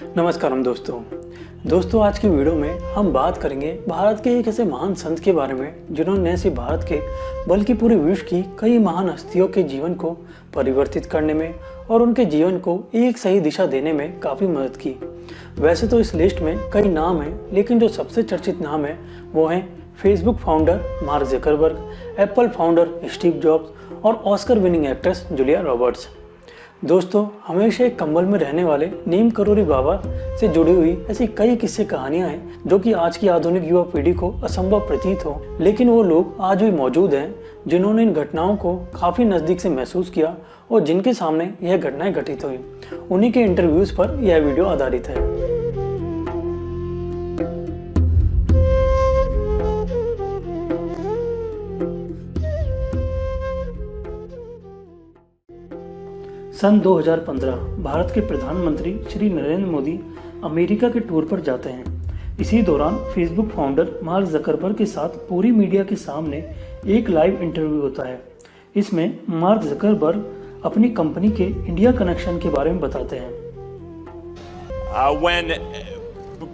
नमस्कारम दोस्तों आज की वीडियो में हम बात करेंगे भारत के एक ऐसे महान संत के बारे में जिन्होंने न सिर्फ भारत के बल्कि पूरे विश्व की कई महान हस्तियों के जीवन को परिवर्तित करने में और उनके जीवन को एक सही दिशा देने में काफ़ी मदद की। वैसे तो इस लिस्ट में कई नाम हैं, लेकिन जो सबसे चर्चित नाम है वो हैं Facebook founder Mark Zuckerberg, Apple founder Steve Jobs और Oscar winning actress Julia Roberts. दोस्तों, हमेशा एक कंबल में रहने वाले नीम करोली बाबा से जुड़ी हुई ऐसी कई किस्से कहानियां हैं जो कि आज की आधुनिक युवा पीढ़ी को असंभव प्रतीत हो, लेकिन वो लोग आज भी मौजूद हैं जिन्होंने इन घटनाओं को काफ़ी नज़दीक से महसूस किया और जिनके सामने यह घटनाएं घटित हुई। उन्हीं के इंटरव्यूज़ पर यह वीडियो आधारित है। सन 2015 भारत के प्रधानमंत्री श्री नरेंद्र मोदी अमेरिका के टूर पर जाते हैं। इसी दौरान फेसबुक फाउंडर मार्क ज़करबर्ग के साथ पूरी मीडिया के सामने एक लाइव इंटरव्यू होता है। इसमें मार्क ज़करबर्ग अपनी कंपनी के इंडिया कनेक्शन के बारे में बताते हैं।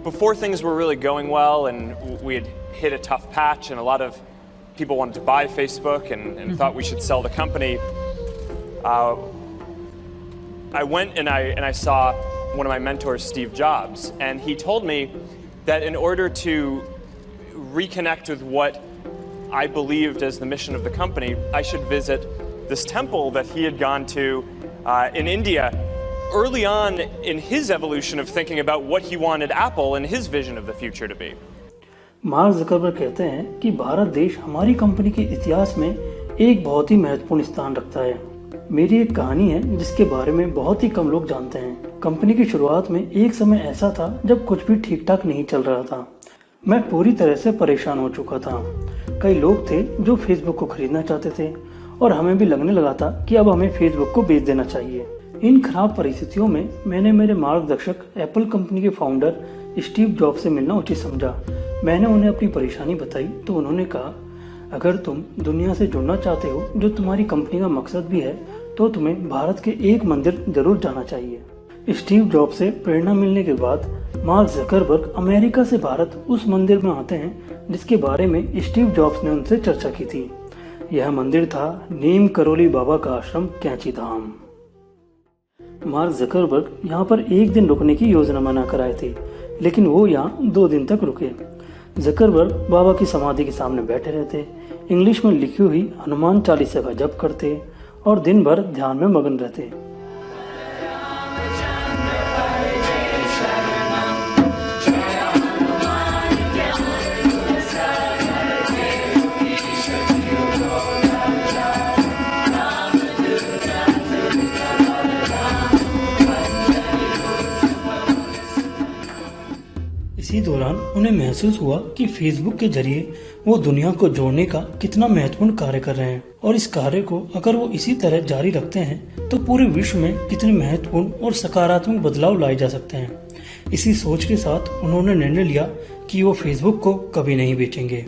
Before things were really going well and we had hit a tough patch and a lot of people wanted to buy Facebook and thought we should sell the company, I went and I saw one of my mentors, Steve Jobs, and he told me that in order to reconnect with what I believed as the mission of the company, I should visit this temple that he had gone to in India early on in his evolution of thinking about what he wanted Apple and his vision of the future to be. Mark Zuckerberg कहते हैं कि भारत देश हमारी company के इतिहास में एक बहुत ही महत्वपूर्ण स्थान रखता है। मेरी एक कहानी है जिसके बारे में बहुत ही कम लोग जानते हैं। कंपनी की शुरुआत में एक समय ऐसा था जब कुछ भी ठीक ठाक नहीं चल रहा था। मैं पूरी तरह से परेशान हो चुका था। कई लोग थे जो फेसबुक को खरीदना चाहते थे और हमें भी लगने लगा था कि अब हमें फेसबुक को बेच देना चाहिए। इन खराब परिस्थितियों में मैंने मेरे मार्गदर्शक एप्पल कंपनी के फाउंडर स्टीव जॉब्स से मिलना उचित समझा। मैंने उन्हें अपनी परेशानी बताई तो उन्होंने कहा, अगर तुम दुनिया से जुड़ना चाहते हो जो तुम्हारी कंपनी का मकसद भी है तो तुम्हें भारत के एक मंदिर जरूर जाना चाहिए। स्टीव जॉब्स से प्रेरणा मिलने के बाद मार्क ज़करबर्ग अमेरिका से भारत उस मंदिर में आते हैं जिसके बारे में स्टीव जॉब्स ने उनसे चर्चा की थी। यह मंदिर था नीम करोली बाबा का आश्रम कैंची धाम। मार्क ज़करबर्ग यहाँ पर एक दिन रुकने की योजना बनाकर आए थे, लेकिन वो यहाँ 2 दिन तक रुके। ज़करबर्ग बाबा की समाधि के सामने बैठे रहते, इंग्लिश में लिखी हुई हनुमान चालीसा का जप करते और दिन भर ध्यान में मगन रहते। इसी दौरान उन्हें महसूस हुआ कि फेसबुक के जरिए वो दुनिया को जोड़ने का कितना महत्वपूर्ण कार्य कर रहे हैं और इस कार्य को अगर वो इसी तरह जारी रखते हैं तो पूरे विश्व में कितने महत्वपूर्ण और सकारात्मक बदलाव लाए जा सकते हैं। इसी सोच के साथ उन्होंने निर्णय लिया कि वो फेसबुक को कभी नहीं बेचेंगे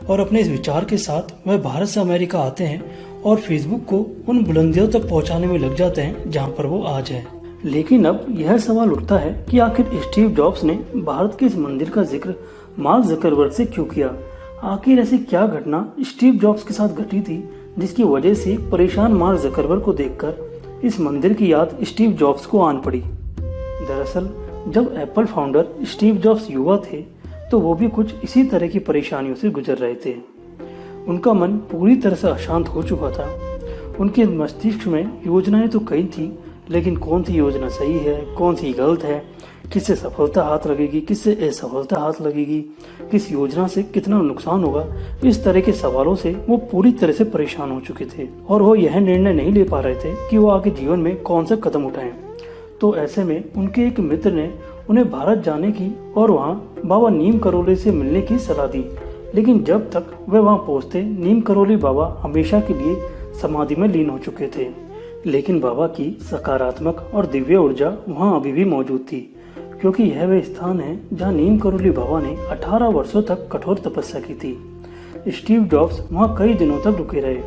और अपने इस विचार के साथ वह भारत से अमेरिका आते हैं और फेसबुक को उन बुलंदियों तक पहुँचाने में लग जाते हैं जहाँ पर वो आज है। लेकिन अब यह सवाल उठता है कि आखिर स्टीव जॉब्स ने भारत के इस मंदिर का जिक्र मार्क ज़करबर्ग से क्यों किया? आखिर ऐसी क्या घटना स्टीव जॉब्स के साथ घटी थी जिसकी वजह से परेशान मार्क ज़करबर्ग को देखकर इस मंदिर की याद स्टीव जॉब्स को आन पड़ी? दरअसल जब एप्पल फाउंडर स्टीव जॉब्स युवा थे तो वो भी कुछ इसी तरह की परेशानियों से गुजर रहे थे। उनका मन पूरी तरह से अशांत हो चुका था। उनके मस्तिष्क में योजनाएं तो कई थी, लेकिन कौन सी योजना सही है, कौन सी गलत है, किससे सफलता हाथ लगेगी, किससे असफलता हाथ लगेगी, किस योजना से कितना नुकसान होगा, इस तरह के सवालों से वो पूरी तरह से परेशान हो चुके थे और वो यह निर्णय नहीं ले पा रहे थे कि वो आगे जीवन में कौन सा कदम उठाएं। तो ऐसे में उनके एक मित्र ने उन्हें भारत जाने की और वहाँ बाबा नीम करोली से मिलने की सलाह दी। लेकिन जब तक वे वहाँ पहुँचते, नीम करोली बाबा हमेशा के लिए समाधि में लीन हो चुके थे, लेकिन बाबा की सकारात्मक और दिव्य ऊर्जा वहाँ अभी भी मौजूद थी, क्योंकि यह वह स्थान है जहाँ नीम करोली बाबा ने 18 वर्षों तक कठोर तपस्या की थी। स्टीव जॉब्स वहाँ कई दिनों तक रुके रहे,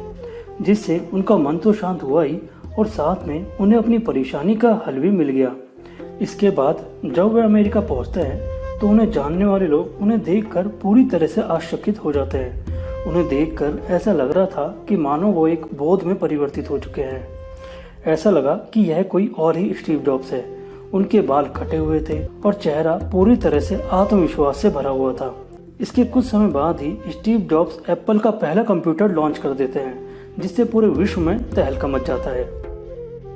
जिससे उनका मन तो शांत हुआ ही और साथ में उन्हें अपनी परेशानी का हल भी मिल गया। इसके बाद जब वे अमेरिका पहुंचते हैं तो उन्हें जानने वाले लोग उन्हें देखकर पूरी तरह से आश्चर्यचकित हो जाते हैं। उन्हें देखकर ऐसा लग रहा था कि मानो वो एक बोध में परिवर्तित हो चुके हैं। ऐसा लगा कि यह कोई और ही स्टीव जॉब्स है। उनके बाल कटे हुए थे और चेहरा पूरी तरह से आत्मविश्वास से भरा हुआ था। इसके कुछ समय बाद ही स्टीव जॉब्स एप्पल का पहला कंप्यूटर लॉन्च कर देते हैं, जिससे पूरे विश्व में तहलका मच जाता है।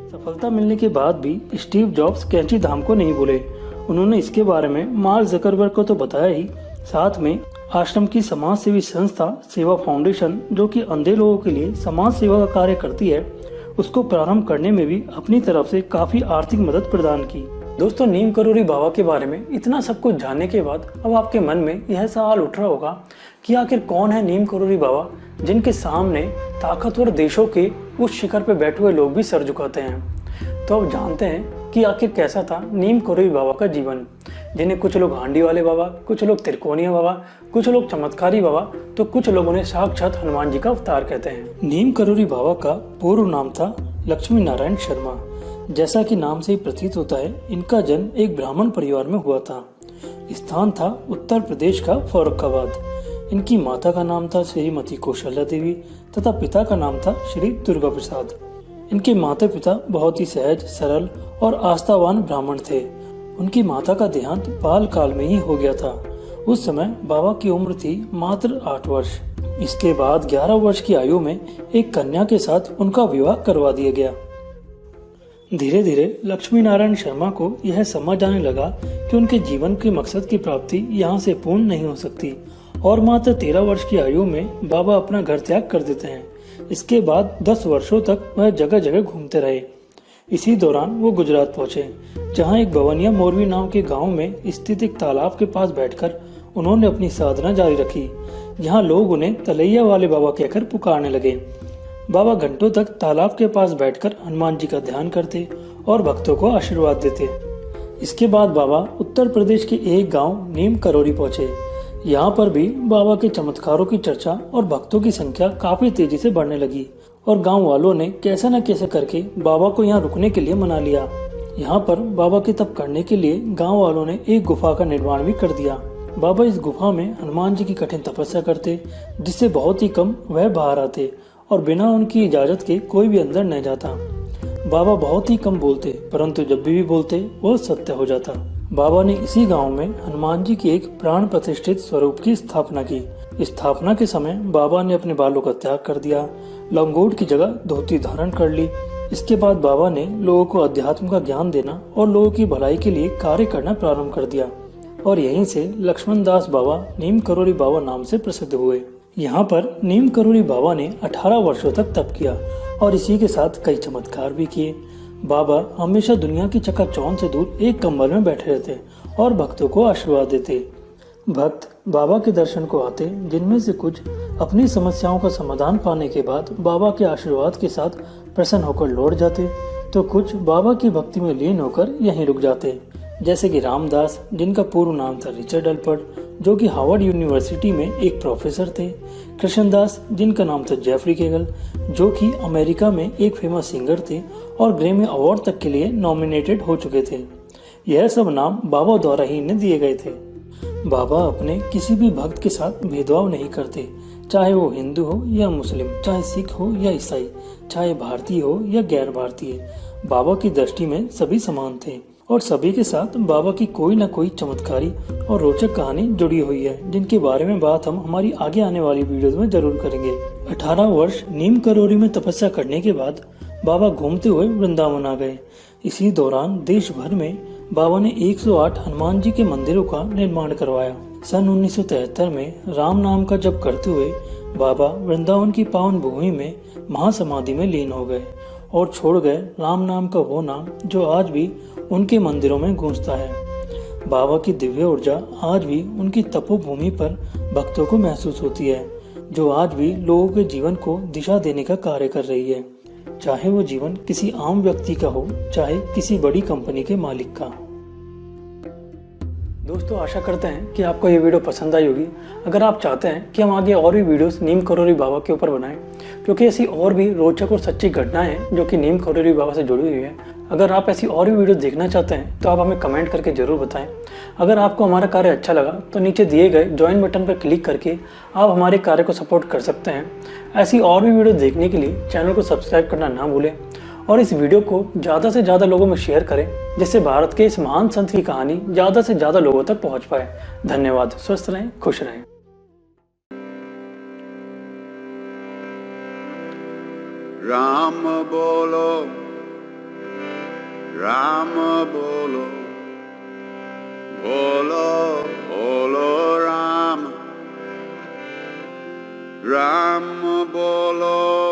सफलता मिलने के बाद भी स्टीव जॉब्स कैंची धाम को नहीं भूले। उन्होंने इसके बारे में मार्क जकरबर्ग को तो बताया ही, साथ में आश्रम की समाज सेवी संस्था सेवा फाउंडेशन, जो कि अंधे लोगों के लिए समाज सेवा का कार्य करती है, उसको प्रारंभ करने में भी अपनी तरफ से काफी आर्थिक मदद प्रदान की। दोस्तों, नीम करोली बाबा के बारे में इतना सब कुछ जानने के बाद अब आपके मन में यह सवाल उठ रहा होगा कि आखिर कौन है नीम करोली बाबा, जिनके सामने ताकतवर देशों के उस शिखर पर बैठे हुए लोग भी सर झुकाते हैं। तो अब जानते हैं कि आखिर कैसा था नीम करोली बाबा का जीवन, जिन्हें कुछ लोग हांडी वाले बाबा, कुछ लोग त्रिकोणीय बाबा, कुछ लोग चमत्कारी बाबा, तो कुछ लोग उन्हें साक्षात हनुमान जी का अवतार कहते हैं। नीम करोली बाबा का पूर्व नाम था लक्ष्मी नारायण शर्मा। जैसा कि नाम से ही प्रतीत होता है, इनका जन्म एक ब्राह्मण परिवार में हुआ था। स्थान था उत्तर प्रदेश का फर्रुखाबाद। इनकी माता का नाम था श्रीमती कौशल्या देवी तथा पिता का नाम था श्री दुर्गा प्रसाद। इनके माता पिता बहुत ही सहज, सरल और आस्थावान ब्राह्मण थे। उनकी माता का देहांत बाल काल में ही हो गया था। उस समय बाबा की उम्र थी मात्र 8 वर्ष। इसके बाद 11 वर्ष की आयु में एक कन्या के साथ उनका विवाह करवा दिया गया। धीरे धीरे लक्ष्मी नारायण शर्मा को यह समझ आने लगा कि उनके जीवन के मकसद की प्राप्ति यहाँ से पूर्ण नहीं हो सकती और मात्र 13 वर्ष की आयु में बाबा अपना घर त्याग कर देते हैं। इसके बाद 10 वर्षों तक वह जगह जगह घूमते रहे। इसी दौरान वो गुजरात पहुंचे, जहां एक बवनिया मोरवी नाम के गांव में स्थित एक तालाब के पास बैठकर उन्होंने अपनी साधना जारी रखी। यहाँ लोग उन्हें तलैया वाले बाबा कहकर पुकारने लगे। बाबा घंटों तक तालाब के पास बैठकर हनुमान जी का ध्यान करते और भक्तों को आशीर्वाद देते। इसके बाद बाबा उत्तर प्रदेश के एक गांव नीम करोली पहुंचे। यहाँ पर भी बाबा के चमत्कारों की चर्चा और भक्तों की संख्या काफी तेजी से बढ़ने लगी और गांव वालों ने कैसे न कैसे करके बाबा को यहाँ रुकने के लिए मना लिया। यहाँ पर बाबा के तप करने के लिए गांव वालों ने एक गुफा का निर्माण भी कर दिया। बाबा इस गुफा में हनुमान जी की कठिन तपस्या करते, जिससे बहुत ही कम वह बाहर आते और बिना उनकी इजाजत के कोई भी अंदर न जाता। बाबा बहुत ही कम बोलते, परंतु जब भी बोलते वो सत्य हो जाता। बाबा ने इसी गांव में हनुमान जी की एक प्राण प्रतिष्ठित स्वरूप की स्थापना की। स्थापना के समय बाबा ने अपने बालों का त्याग कर दिया, लंगोट की जगह धोती धारण कर ली। इसके बाद बाबा ने लोगों को अध्यात्म का ज्ञान देना और लोगों की भलाई के लिए कार्य करना प्रारंभ कर दिया और यहीं से लक्ष्मण दास बाबा नीम करोली बाबा नाम से प्रसिद्ध हुए। यहाँ पर नीम करोली बाबा ने 18 वर्षों तक तप किया और इसी के साथ कई चमत्कार भी किए। बाबा हमेशा दुनिया की चकाचौंध से दूर एक कंबल में बैठे रहते और भक्तों को आशीर्वाद देते। भक्त बाबा के दर्शन को आते, जिनमें से कुछ अपनी समस्याओं का समाधान पाने के बाद बाबा के आशीर्वाद के साथ प्रसन्न होकर लौट जाते, तो कुछ बाबा की भक्ति में लीन होकर यहीं रुक जाते। जैसे कि रामदास, जिनका पूर्व नाम था रिचर्ड अल्पर्ट, जो कि हार्वर्ड यूनिवर्सिटी में एक प्रोफेसर थे। कृष्णदास, जिनका नाम था जेफरी केगल, जो कि अमेरिका में एक फेमस सिंगर थे और ग्रैमी अवार्ड तक के लिए नॉमिनेटेड हो चुके थे। यह सब नाम बाबा द्वारा ही इन्हें दिए गए थे। बाबा अपने किसी भी भक्त के साथ भेदभाव नहीं करते, चाहे वो हिंदू हो या मुस्लिम, चाहे सिख हो या ईसाई, चाहे भारतीय हो या गैर भारतीय। बाबा की दृष्टि में सभी समान थे और सभी के साथ बाबा की कोई न कोई चमत्कारी और रोचक कहानी जुड़ी हुई है, जिनके बारे में बात हम हमारी आगे आने वाली वीडियोस में जरूर करेंगे। 18 वर्ष नीम करोली में तपस्या करने के बाद बाबा घूमते हुए वृंदावन आ गए। इसी दौरान देश भर में बाबा ने 108 हनुमान जी के मंदिरों का निर्माण करवाया। सन 1973 में राम नाम का जप करते हुए बाबा वृंदावन की पावन भूमि में महासमाधि में लीन हो गए और छोड़ गए राम नाम का वो नाम जो आज भी उनके मंदिरों में गूंजता है। बाबा की दिव्य ऊर्जा आज भी उनकी तपोभूमि पर भक्तों को महसूस होती है, जो आज भी लोगों के जीवन को दिशा देने का कार्य कर रही है, चाहे वो जीवन किसी आम व्यक्ति का हो, चाहे किसी बड़ी कंपनी के मालिक का। दोस्तों, आशा करते हैं कि आपको ये वीडियो पसंद आई होगी। अगर आप चाहते हैं कि हम आगे और भी वीडियोस नीम करोली बाबा के ऊपर बनाएं, क्योंकि ऐसी और भी रोचक और सच्ची घटनाएं हैं जो कि नीम करोली बाबा से जुड़ी हुई हैं, अगर आप ऐसी और भी वीडियो देखना चाहते हैं तो आप हमें कमेंट करके ज़रूर बताएं। अगर आपको हमारा कार्य अच्छा लगा तो नीचे दिए गए ज्वाइन बटन पर क्लिक करके आप हमारे कार्य को सपोर्ट कर सकते हैं। ऐसी और भी वीडियो देखने के लिए चैनल को सब्सक्राइब करना ना भूलें और इस वीडियो को ज़्यादा से ज़्यादा लोगों में शेयर करें, जिससे भारत के इस महान संत की कहानी ज़्यादा से ज़्यादा लोगों तक पहुँच पाए। धन्यवाद। स्वस्थ रहें, खुश रहें। राम बोलो, राम बोलो, बोलो बोलो राम, राम बोलो।